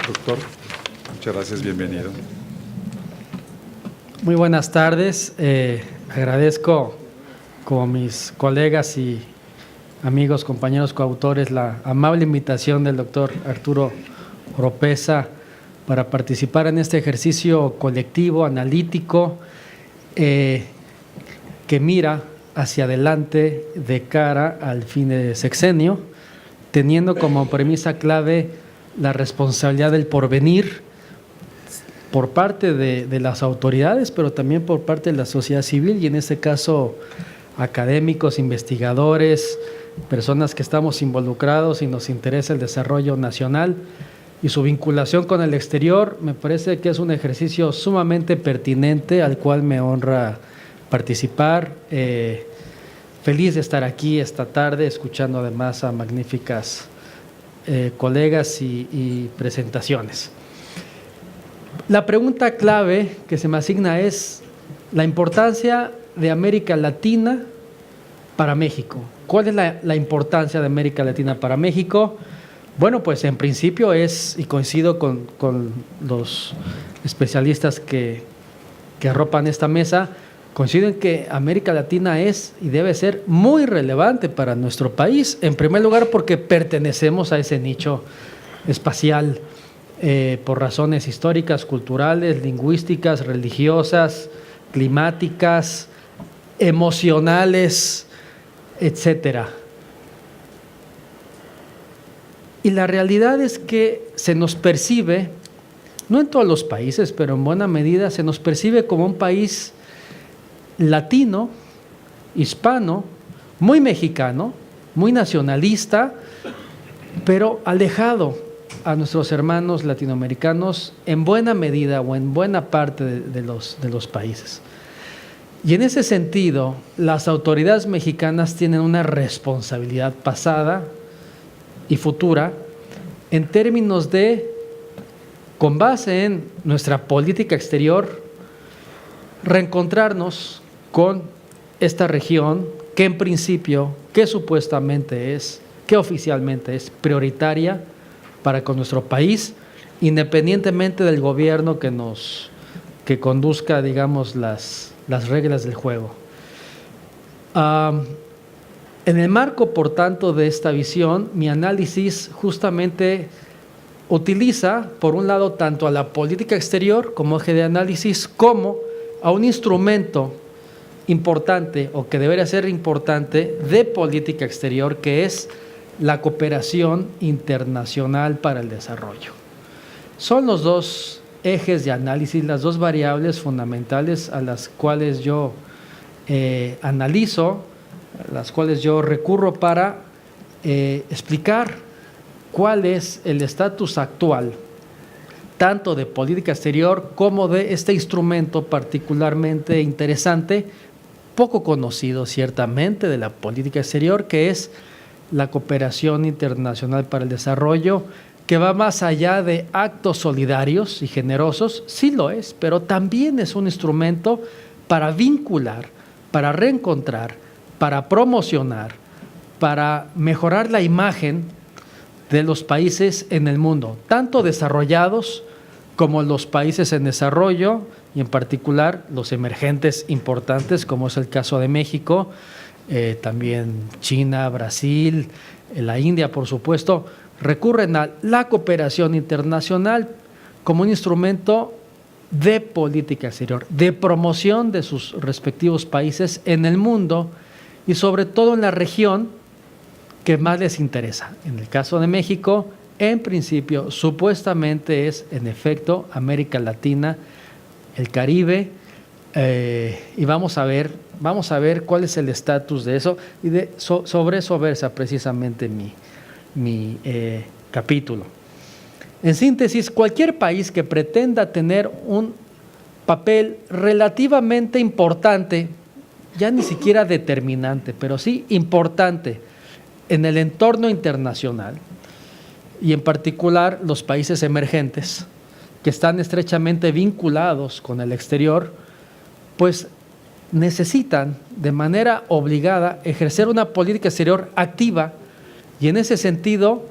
Doctor, muchas gracias, bienvenido. Muy buenas tardes. Agradezco, como mis colegas y amigos, compañeros coautores, la amable invitación del doctor Arturo Oropeza para participar en este ejercicio colectivo, analítico, que mira hacia adelante de cara al fin de sexenio, teniendo como premisa clave la responsabilidad del porvenir por parte de las autoridades, pero también por parte de la sociedad civil y en este caso académicos, investigadores, personas que estamos involucrados y nos interesa el desarrollo nacional y su vinculación con el exterior. Me parece que es un ejercicio sumamente pertinente al cual me honra participar. Feliz de estar aquí esta tarde, escuchando además a magníficas colegas y presentaciones. La pregunta clave que se me asigna es la importancia de América Latina para México. ¿Cuál es la importancia de América Latina para México? Bueno, pues en principio es, y coincido con los especialistas que arropan esta mesa, coincido en que América Latina es y debe ser muy relevante para nuestro país, en primer lugar porque pertenecemos a ese nicho espacial por razones históricas, culturales, lingüísticas, religiosas, climáticas, emocionales, etcétera. Y la realidad es que se nos percibe, no en todos los países, pero en buena medida se nos percibe como un país latino, hispano, muy mexicano, muy nacionalista, pero alejado a nuestros hermanos latinoamericanos en buena medida o en buena parte de los países. Y en ese sentido, las autoridades mexicanas tienen una responsabilidad pasada y futura en términos de, con base en nuestra política exterior, reencontrarnos con esta región que en principio, que supuestamente es, que oficialmente es prioritaria para con nuestro país, independientemente del gobierno que conduzca, digamos, las reglas del juego. En el marco, por tanto, de esta visión, mi análisis justamente utiliza, por un lado, tanto a la política exterior como eje de análisis, como a un instrumento importante o que debería ser importante de política exterior, que es la cooperación internacional para el desarrollo. Son los dos ejes de análisis, las dos variables fundamentales a las cuales yo analizo, a las cuales yo recurro para explicar cuál es el estatus actual, tanto de política exterior como de este instrumento particularmente interesante, poco conocido ciertamente de la política exterior, que es la cooperación internacional para el desarrollo, que va más allá de actos solidarios y generosos, sí lo es, pero también es un instrumento para vincular, para reencontrar, para promocionar, para mejorar la imagen de los países en el mundo, tanto desarrollados como los países en desarrollo y en particular los emergentes importantes, como es el caso de México, también China, Brasil, la India, por supuesto, recurren a la cooperación internacional como un instrumento de política exterior, de promoción de sus respectivos países en el mundo y sobre todo en la región que más les interesa. En el caso de México, en principio, supuestamente es en efecto América Latina, el Caribe, y vamos a ver cuál es el estatus de eso, y sobre eso versa precisamente mi capítulo. En síntesis, cualquier país que pretenda tener un papel relativamente importante, ya ni siquiera determinante, pero sí importante en el entorno internacional, y en particular los países emergentes, que están estrechamente vinculados con el exterior, pues necesitan de manera obligada ejercer una política exterior activa y en ese sentido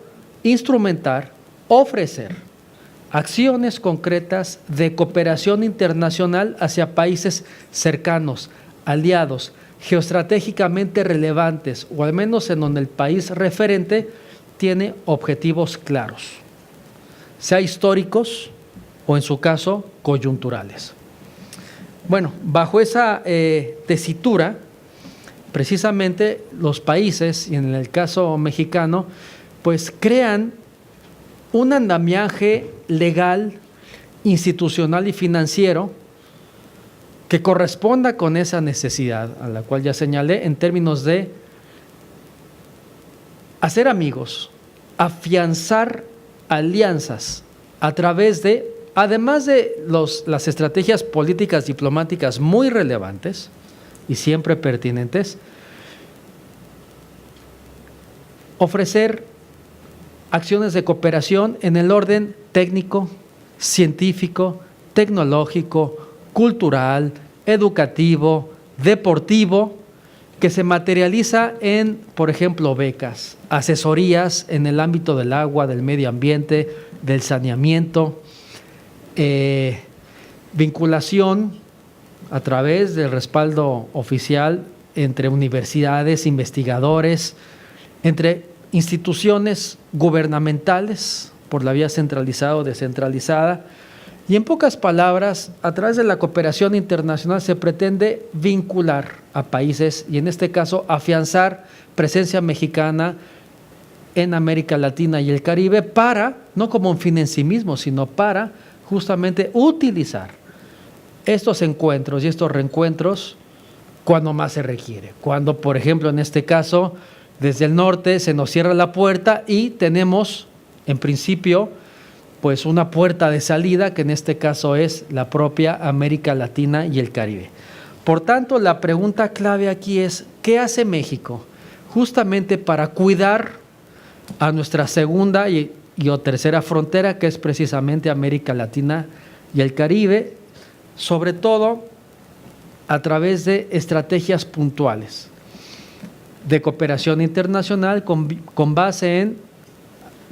instrumentar, ofrecer acciones concretas de cooperación internacional hacia países cercanos, aliados, geoestratégicamente relevantes, o al menos en donde el país referente tiene objetivos claros, sea históricos o en su caso coyunturales. Bueno, bajo esa tesitura, precisamente los países, y en el caso mexicano, pues crean un andamiaje legal, institucional y financiero que corresponda con esa necesidad a la cual ya señalé en términos de hacer amigos, afianzar alianzas a través de, además de las estrategias políticas diplomáticas muy relevantes y siempre pertinentes, ofrecer acciones de cooperación en el orden técnico, científico, tecnológico, cultural, educativo, deportivo, que se materializa en, por ejemplo, becas, asesorías en el ámbito del agua, del medio ambiente, del saneamiento, vinculación a través del respaldo oficial entre universidades, investigadores, entre instituciones gubernamentales por la vía centralizada o descentralizada. Y en pocas palabras, a través de la cooperación internacional se pretende vincular a países y en este caso afianzar presencia mexicana en América Latina y el Caribe para, no como un fin en sí mismo, sino para justamente utilizar estos encuentros y estos reencuentros cuando más se requiere. Cuando, por ejemplo, en este caso, desde el norte se nos cierra la puerta y tenemos, en principio, pues una puerta de salida que en este caso es la propia América Latina y el Caribe. Por tanto, la pregunta clave aquí es, ¿qué hace México justamente para cuidar a nuestra segunda o tercera frontera, que es precisamente América Latina y el Caribe, sobre todo a través de estrategias puntuales de cooperación internacional con base en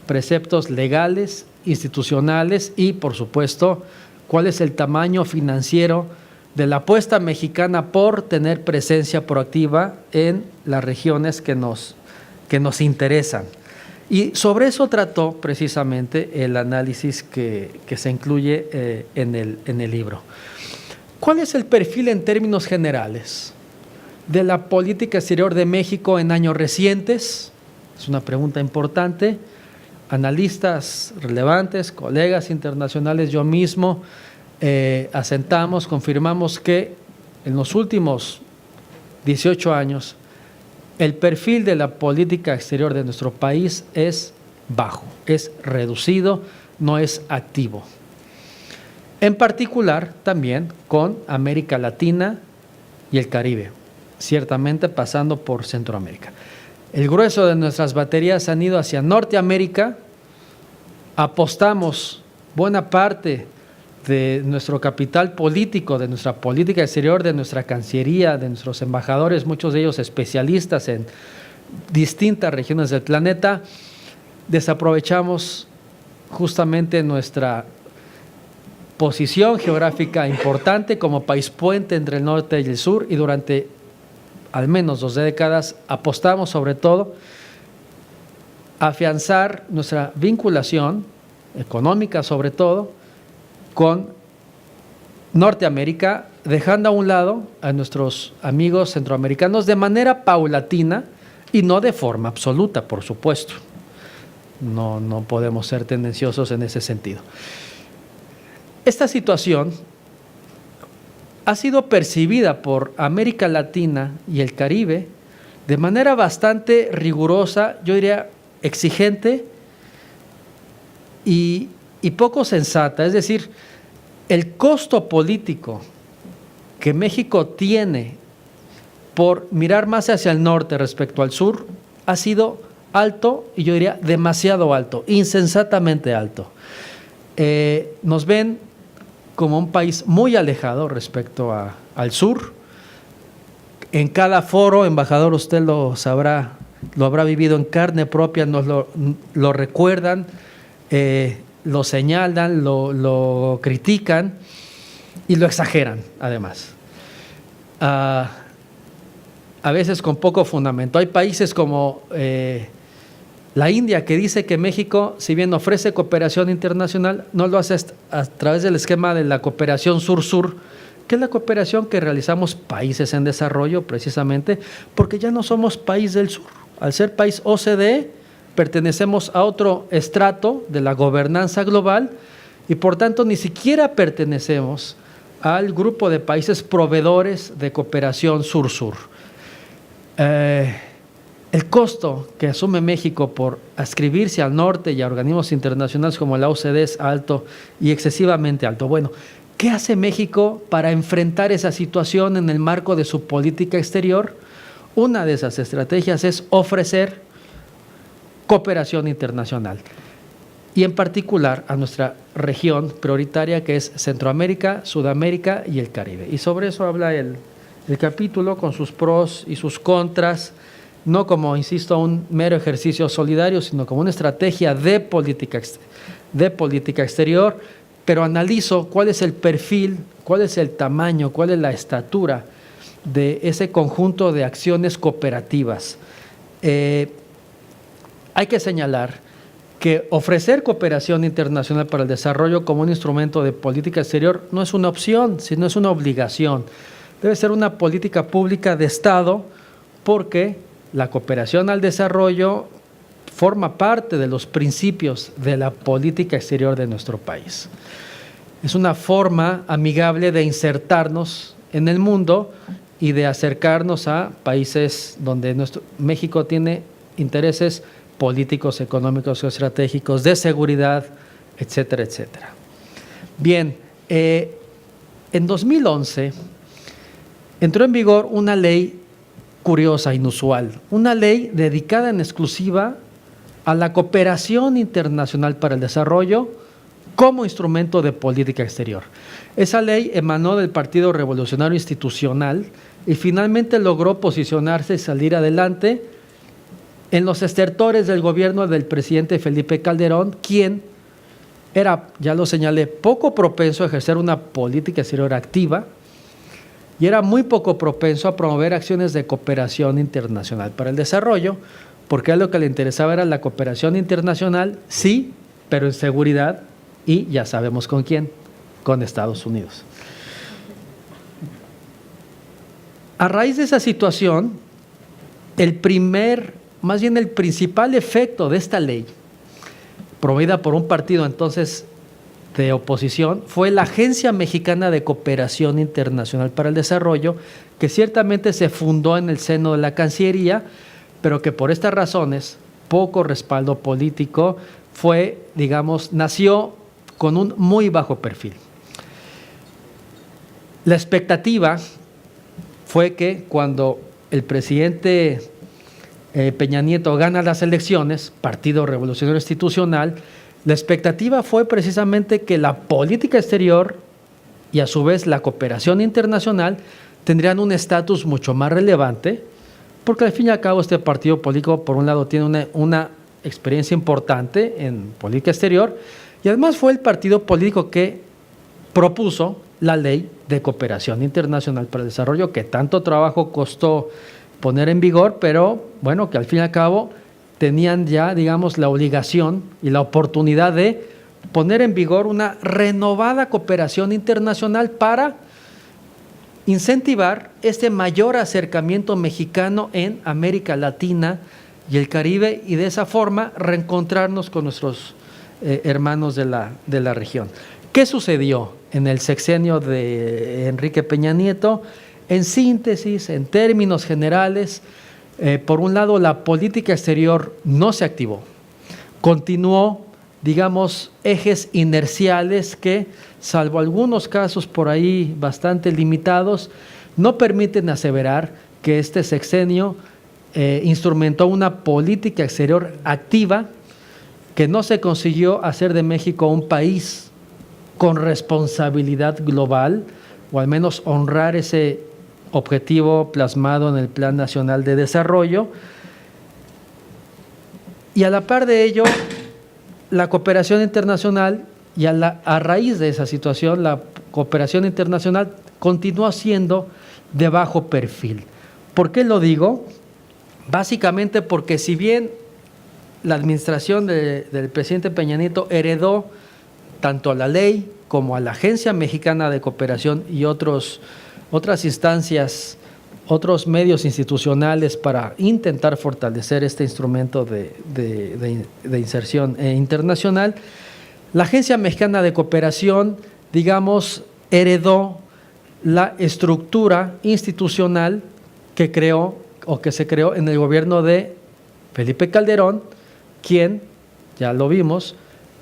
preceptos legales, institucionales y, por supuesto, cuál es el tamaño financiero de la apuesta mexicana por tener presencia proactiva en las regiones que nos interesan? Y sobre eso trató precisamente el análisis que se incluye en el libro. ¿Cuál es el perfil en términos generales de la política exterior de México en años recientes? Es una pregunta importante. Analistas relevantes, colegas internacionales, yo mismo, asentamos, confirmamos que en los últimos 18 años el perfil de la política exterior de nuestro país es bajo, es reducido, no es activo. En particular también con América Latina y el Caribe, ciertamente pasando por Centroamérica. El grueso de nuestras baterías han ido hacia Norteamérica, apostamos buena parte de nuestro capital político, de nuestra política exterior, de nuestra Cancillería, de nuestros embajadores, muchos de ellos especialistas en distintas regiones del planeta, desaprovechamos justamente nuestra posición geográfica importante como país puente entre el norte y el sur, y durante al menos 2 décadas apostamos sobre todo a afianzar nuestra vinculación económica sobre todo con Norteamérica, dejando a un lado a nuestros amigos centroamericanos de manera paulatina y no de forma absoluta, por supuesto. No podemos ser tendenciosos en ese sentido. Esta situación ha sido percibida por América Latina y el Caribe de manera bastante rigurosa, yo diría exigente y poco sensata. Es decir, el costo político que México tiene por mirar más hacia el norte respecto al sur ha sido alto, y yo diría demasiado alto, insensatamente alto. Nos ven como un país muy alejado respecto al sur. En cada foro, embajador, usted lo sabrá, lo habrá vivido en carne propia, nos lo recuerdan. lo señalan, lo critican y lo exageran, además. A veces con poco fundamento. Hay países como la India, que dice que México, si bien ofrece cooperación internacional, no lo hace a través del esquema de la cooperación sur-sur, que es la cooperación que realizamos países en desarrollo, precisamente porque ya no somos país del sur. Al ser país OCDE, pertenecemos a otro estrato de la gobernanza global y por tanto ni siquiera pertenecemos al grupo de países proveedores de cooperación sur-sur. El costo que asume México por adscribirse al norte y a organismos internacionales como la OCDE es alto y excesivamente alto. Bueno, ¿qué hace México para enfrentar esa situación en el marco de su política exterior? Una de esas estrategias es ofrecer cooperación internacional y en particular a nuestra región prioritaria, que es Centroamérica, Sudamérica y el Caribe. Y sobre eso habla el capítulo con sus pros y sus contras, no como, insisto, un mero ejercicio solidario, sino como una estrategia de política exterior, pero analizo cuál es el perfil, cuál es el tamaño, cuál es la estatura de ese conjunto de acciones cooperativas. Hay que señalar que ofrecer cooperación internacional para el desarrollo como un instrumento de política exterior no es una opción, sino es una obligación. Debe ser una política pública de Estado, porque la cooperación al desarrollo forma parte de los principios de la política exterior de nuestro país. Es una forma amigable de insertarnos en el mundo y de acercarnos a países donde México tiene intereses políticos, económicos, estratégicos, de seguridad, etcétera, etcétera. Bien, en 2011 entró en vigor una ley curiosa, inusual, una ley dedicada en exclusiva a la cooperación internacional para el desarrollo como instrumento de política exterior. Esa ley emanó del Partido Revolucionario Institucional y finalmente logró posicionarse y salir adelante en los estertores del gobierno del presidente Felipe Calderón, quien era, ya lo señalé, poco propenso a ejercer una política exterior activa y era muy poco propenso a promover acciones de cooperación internacional para el desarrollo, porque a lo que le interesaba era la cooperación internacional, sí, pero en seguridad, y ya sabemos con quién, con Estados Unidos. A raíz de esa situación, el principal efecto de esta ley, promovida por un partido entonces de oposición, fue la Agencia Mexicana de Cooperación Internacional para el Desarrollo, que ciertamente se fundó en el seno de la Cancillería, pero que por estas razones, poco respaldo político, nació con un muy bajo perfil. La expectativa fue que cuando el presidente Peña Nieto gana las elecciones, Partido Revolucionario Institucional, la expectativa fue precisamente que la política exterior y a su vez la cooperación internacional tendrían un estatus mucho más relevante, porque al fin y al cabo este partido político, por un lado, tiene una experiencia importante en política exterior y además fue el partido político que propuso la ley de cooperación internacional para el desarrollo, que tanto trabajo costó poner en vigor, pero bueno, que al fin y al cabo tenían ya, la obligación y la oportunidad de poner en vigor una renovada cooperación internacional para incentivar este mayor acercamiento mexicano en América Latina y el Caribe y de esa forma reencontrarnos con nuestros hermanos de la región. ¿Qué sucedió en el sexenio de Enrique Peña Nieto? En síntesis, en términos generales, por un lado, la política exterior no se activó. Continuó, ejes inerciales que, salvo algunos casos por ahí bastante limitados, no permiten aseverar que este sexenio instrumentó una política exterior activa, que no se consiguió hacer de México un país con responsabilidad global, o al menos honrar ese objetivo plasmado en el Plan Nacional de Desarrollo. Y a la par de ello, la cooperación internacional y a raíz de esa situación, la cooperación internacional continúa siendo de bajo perfil. ¿Por qué lo digo? Básicamente porque si bien la administración del presidente Peña Nieto heredó tanto a la ley como a la Agencia Mexicana de Cooperación y otras instancias, otros medios institucionales para intentar fortalecer este instrumento de inserción internacional, la Agencia Mexicana de Cooperación, digamos, heredó la estructura institucional que se creó en el gobierno de Felipe Calderón, quien, ya lo vimos,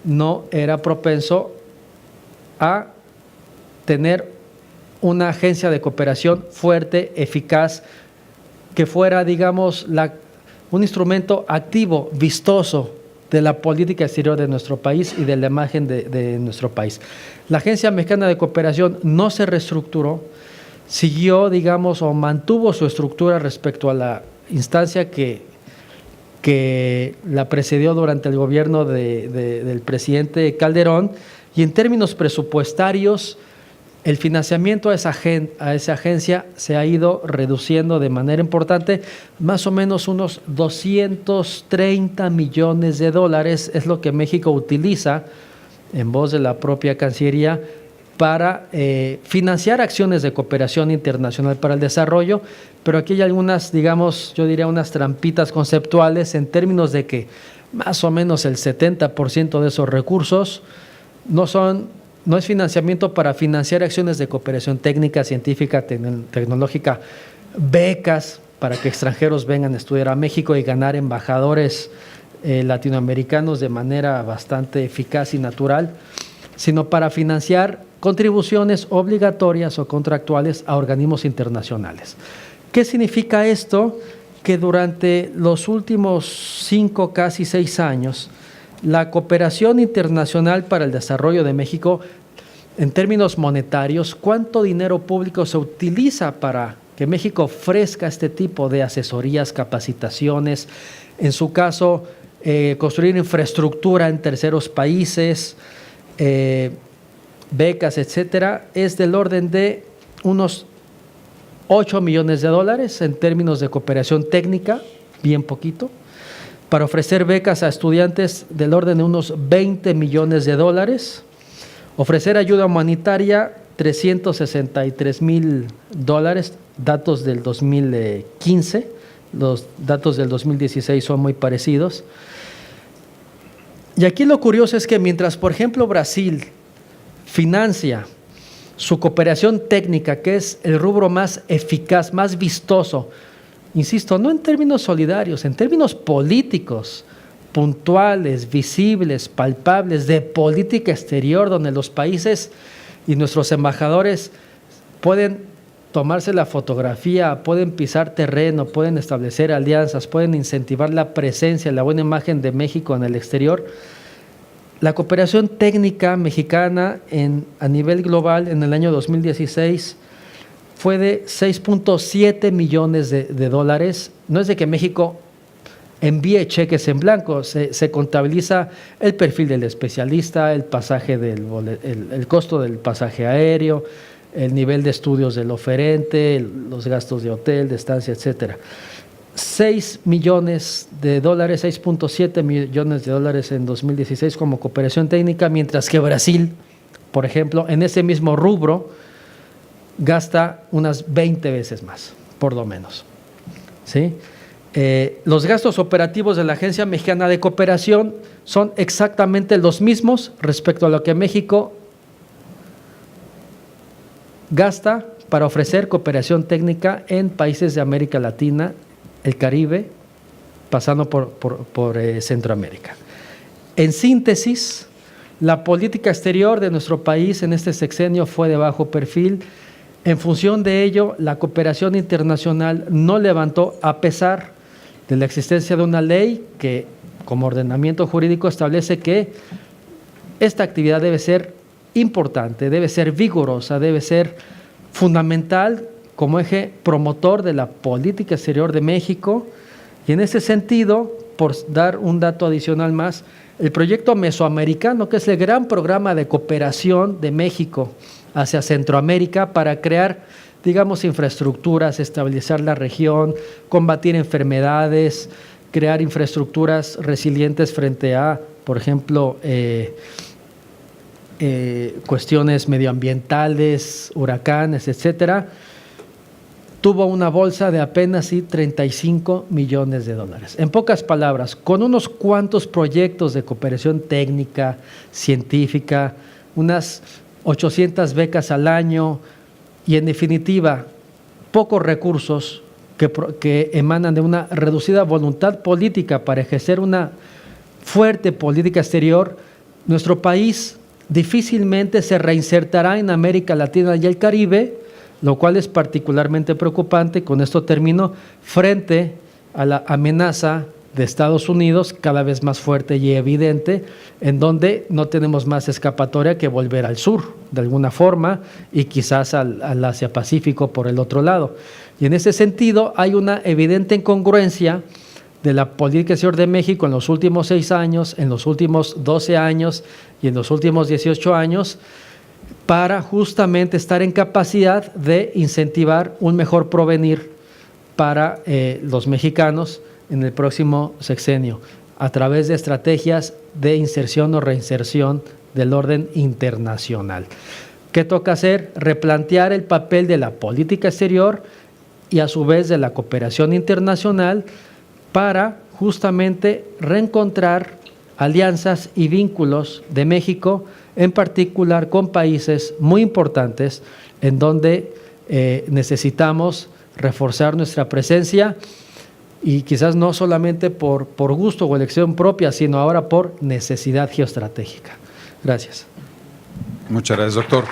no era propenso a tener una agencia de cooperación fuerte, eficaz, que fuera, digamos, un instrumento activo, vistoso de la política exterior de nuestro país y de la imagen de nuestro país. La Agencia Mexicana de Cooperación no se reestructuró, siguió, digamos, o mantuvo su estructura respecto a la instancia que la precedió durante el gobierno del presidente Calderón, y en términos presupuestarios, el financiamiento a esa agencia se ha ido reduciendo de manera importante, más o menos unos 230 millones de dólares es lo que México utiliza, en voz de la propia Cancillería, para financiar acciones de cooperación internacional para el desarrollo, pero aquí hay algunas, digamos, yo diría unas trampitas conceptuales en términos de que más o menos el 70% de esos recursos no es financiamiento para financiar acciones de cooperación técnica, científica, tecnológica, becas para que extranjeros vengan a estudiar a México y ganar embajadores latinoamericanos de manera bastante eficaz y natural, sino para financiar contribuciones obligatorias o contractuales a organismos internacionales. ¿Qué significa esto? Que durante los últimos 5, casi 6 años, la cooperación internacional para el desarrollo de México, en términos monetarios, ¿cuánto dinero público se utiliza para que México ofrezca este tipo de asesorías, capacitaciones, en su caso, construir infraestructura en terceros países, becas, etcétera? Es del orden de unos 8 millones de dólares en términos de cooperación técnica, bien poquito, para ofrecer becas a estudiantes del orden de unos 20 millones de dólares, ofrecer ayuda humanitaria 363 mil dólares, datos del 2015, los datos del 2016 son muy parecidos. Y aquí lo curioso es que mientras, por ejemplo, Brasil financia su cooperación técnica, que es el rubro más eficaz, más vistoso, insisto, no en términos solidarios, en términos políticos, puntuales, visibles, palpables, de política exterior, donde los países y nuestros embajadores pueden tomarse la fotografía, pueden pisar terreno, pueden establecer alianzas, pueden incentivar la presencia, la buena imagen de México en el exterior. La cooperación técnica mexicana a nivel global en el año 2016 fue de 6.7 millones de dólares. No es de que México envíe cheques en blanco, se contabiliza el perfil del especialista, el pasaje el costo del pasaje aéreo, el nivel de estudios del oferente, los gastos de hotel, de estancia, etcétera. 6 millones de dólares, 6.7 millones de dólares en 2016 como cooperación técnica, mientras que Brasil, por ejemplo, en ese mismo rubro, gasta unas 20 veces más, por lo menos. ¿Sí? Los gastos operativos de la Agencia Mexicana de Cooperación son exactamente los mismos respecto a lo que México gasta para ofrecer cooperación técnica en países de América Latina, el Caribe, pasando por Centroamérica. En síntesis, la política exterior de nuestro país en este sexenio fue de bajo perfil. En función de ello, la cooperación internacional no levantó, a pesar de la existencia de una ley que, como ordenamiento jurídico, establece que esta actividad debe ser importante, debe ser vigorosa, debe ser fundamental como eje promotor de la política exterior de México, y en ese sentido, por dar un dato adicional más, el proyecto mesoamericano, que es el gran programa de cooperación de México hacia Centroamérica para crear, digamos, infraestructuras, estabilizar la región, combatir enfermedades, crear infraestructuras resilientes frente a, por ejemplo, cuestiones medioambientales, huracanes, etcétera, tuvo una bolsa de apenas $35 millones. En pocas palabras, con unos cuantos proyectos de cooperación técnica, científica, unas 800 becas al año y, en definitiva, pocos recursos que emanan de una reducida voluntad política para ejercer una fuerte política exterior, nuestro país difícilmente se reinsertará en América Latina y el Caribe, lo cual es particularmente preocupante, con esto termino, frente a la amenaza de Estados Unidos cada vez más fuerte y evidente, en donde no tenemos más escapatoria que volver al sur, de alguna forma, y quizás al Asia-Pacífico por el otro lado. Y en ese sentido hay una evidente incongruencia de la política exterior de México en los últimos 6 años, en los últimos 12 años y en los últimos 18 años, para justamente estar en capacidad de incentivar un mejor porvenir para los mexicanos en el próximo sexenio, a través de estrategias de inserción o reinserción del orden internacional. ¿Qué toca hacer? Replantear el papel de la política exterior y a su vez de la cooperación internacional para justamente reencontrar alianzas y vínculos de México, en particular con países muy importantes en donde necesitamos reforzar nuestra presencia, y quizás no solamente por gusto o elección propia, sino ahora por necesidad geoestratégica. Gracias. Muchas gracias, doctor.